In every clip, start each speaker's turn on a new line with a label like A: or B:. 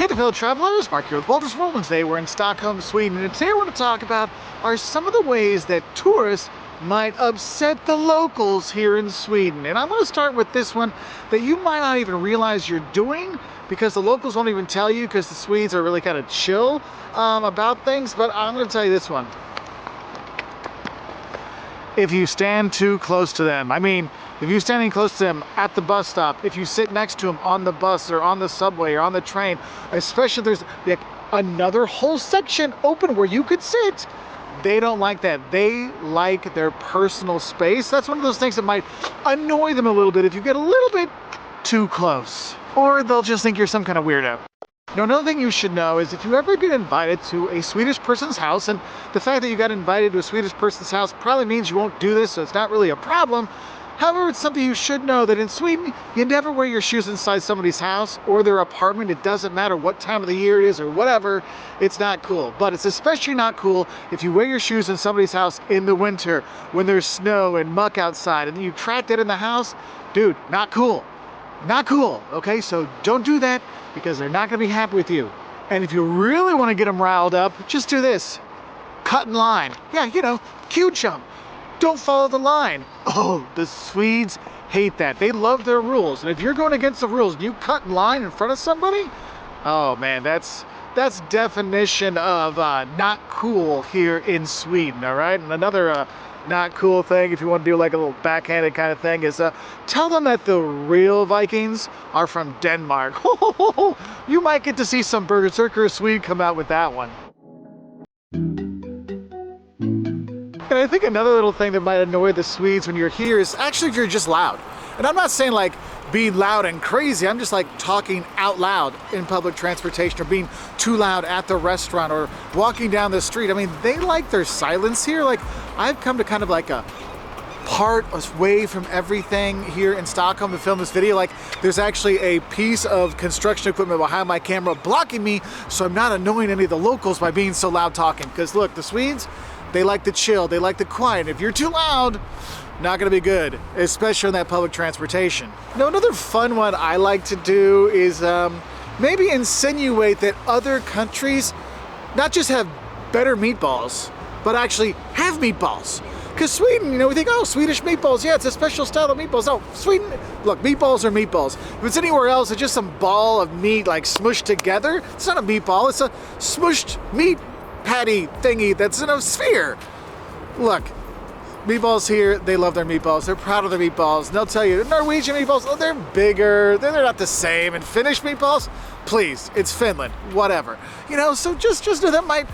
A: Hey fellow travelers, Mark here with Wolters World, and today we're in Stockholm, Sweden, and today we're going to talk about are some of the ways that tourists might upset the locals here in Sweden. And I'm going to start with this one that you might not even realize you're doing because the locals won't even tell you because the Swedes are really kind of chill about things, but I'm going to tell you this one. If you stand too close to them, if you're standing close to them at the bus stop, if you sit next to them on the bus or on the subway or on the train, especially if there's like another whole section open where you could sit, they don't like that. They like their personal space. That's one of those things that might annoy them a little bit if you get a little bit too close, or they'll just think you're some kind of weirdo. Now, another thing you should know is if you ever get invited to a Swedish person's house, and the fact that you got invited to a Swedish person's house probably means you won't do this, so it's not really a problem. However, it's something you should know that in Sweden, you never wear your shoes inside somebody's house or their apartment. It doesn't matter what time of the year it is or whatever, it's not cool. But it's especially not cool if you wear your shoes in somebody's house in the winter when there's snow and muck outside and you track that in the house. Dude, not cool. Not cool, okay? So don't do that because they're not gonna be happy with you. And if you really wanna get them riled up, just do this. Cut in line. Yeah, you know, queue jump. Don't follow the line. Oh, the Swedes hate that. They love their rules. And if you're going against the rules and you cut in line in front of somebody, oh man, that's definition of not cool here in Sweden, all right? And another not cool thing, if you want to do like a little backhanded kind of thing, is tell them that the real Vikings are from Denmark. You might get to see some Berserker Swede come out with that one. And I think another little thing that might annoy the Swedes when you're here is actually if you're just loud. And I'm not saying like being loud and crazy, I'm just like talking out loud in public transportation or being too loud at the restaurant or walking down the street. I mean, they like their silence here. Like I've come to kind of like a part away from everything here in Stockholm to film this video. Like there's actually a piece of construction equipment behind my camera blocking me so I'm not annoying any of the locals by being so loud talking. Because look, the Swedes, they like the chill, they like the quiet. If you're too loud, not gonna be good, especially in that public transportation. Now, another fun one I like to do is maybe insinuate that other countries not just have better meatballs, but actually have meatballs. Because Sweden, you know, we think, oh, Swedish meatballs, yeah, it's a special style of meatballs. No, Sweden, look, meatballs are meatballs. If it's anywhere else, it's just some ball of meat like smushed together. It's not a meatball, it's a smushed meat patty thingy that's in a sphere. Look, meatballs here, they love their meatballs. They're proud of their meatballs. And they'll tell you, Norwegian meatballs, oh, they're bigger. They're not the same. And Finnish meatballs, please, it's Finland, whatever. You know, so just know that might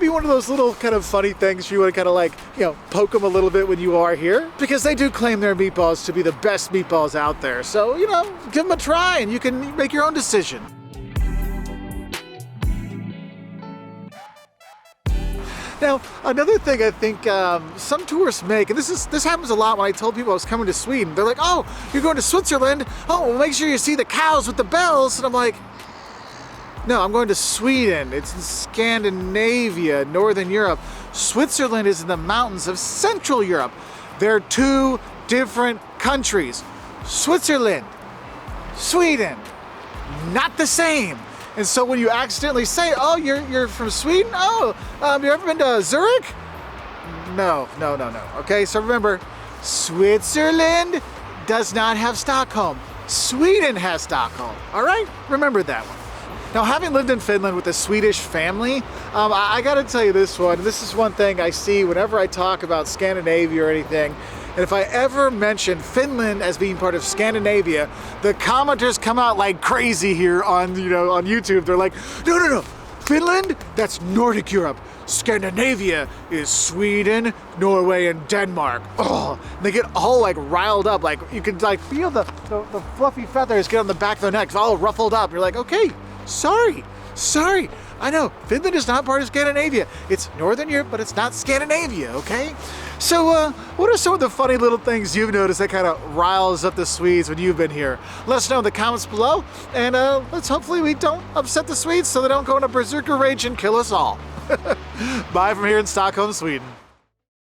A: be one of those little kind of funny things you want to kind of like, you know, poke them a little bit when you are here. Because they do claim their meatballs to be the best meatballs out there. So, you know, give them a try and you can make your own decision. Now, another thing I think some tourists make, and this happens a lot when I told people I was coming to Sweden. They're like, oh, you're going to Switzerland? Oh, well, make sure you see the cows with the bells. And I'm like, no, I'm going to Sweden. It's in Scandinavia, Northern Europe. Switzerland is in the mountains of Central Europe. They're two different countries. Switzerland, Sweden, not the same. And so when you accidentally say, oh, you're from Sweden? Oh, you ever been to Zurich? No. Okay, so remember, Switzerland does not have Stockholm. Sweden has Stockholm, all right? Remember that one. Now, having lived in Finland with a Swedish family, I gotta tell you this one. This is one thing I see whenever I talk about Scandinavia or anything. And if I ever mention Finland as being part of Scandinavia, the commenters come out like crazy here on, on YouTube. They're like, no. Finland, that's Nordic Europe. Scandinavia is Sweden, Norway, and Denmark. Oh, they get all like riled up. Like you can like feel the fluffy feathers get on the back of their necks, all ruffled up. You're like, okay, sorry. I know, Finland is not part of Scandinavia. It's Northern Europe, but it's not Scandinavia, okay? So what are some of the funny little things you've noticed that kind of riles up the Swedes when you've been here? Let us know in the comments below, and let's hopefully we don't upset the Swedes so they don't go into berserker rage and kill us all. Bye from here in Stockholm, Sweden.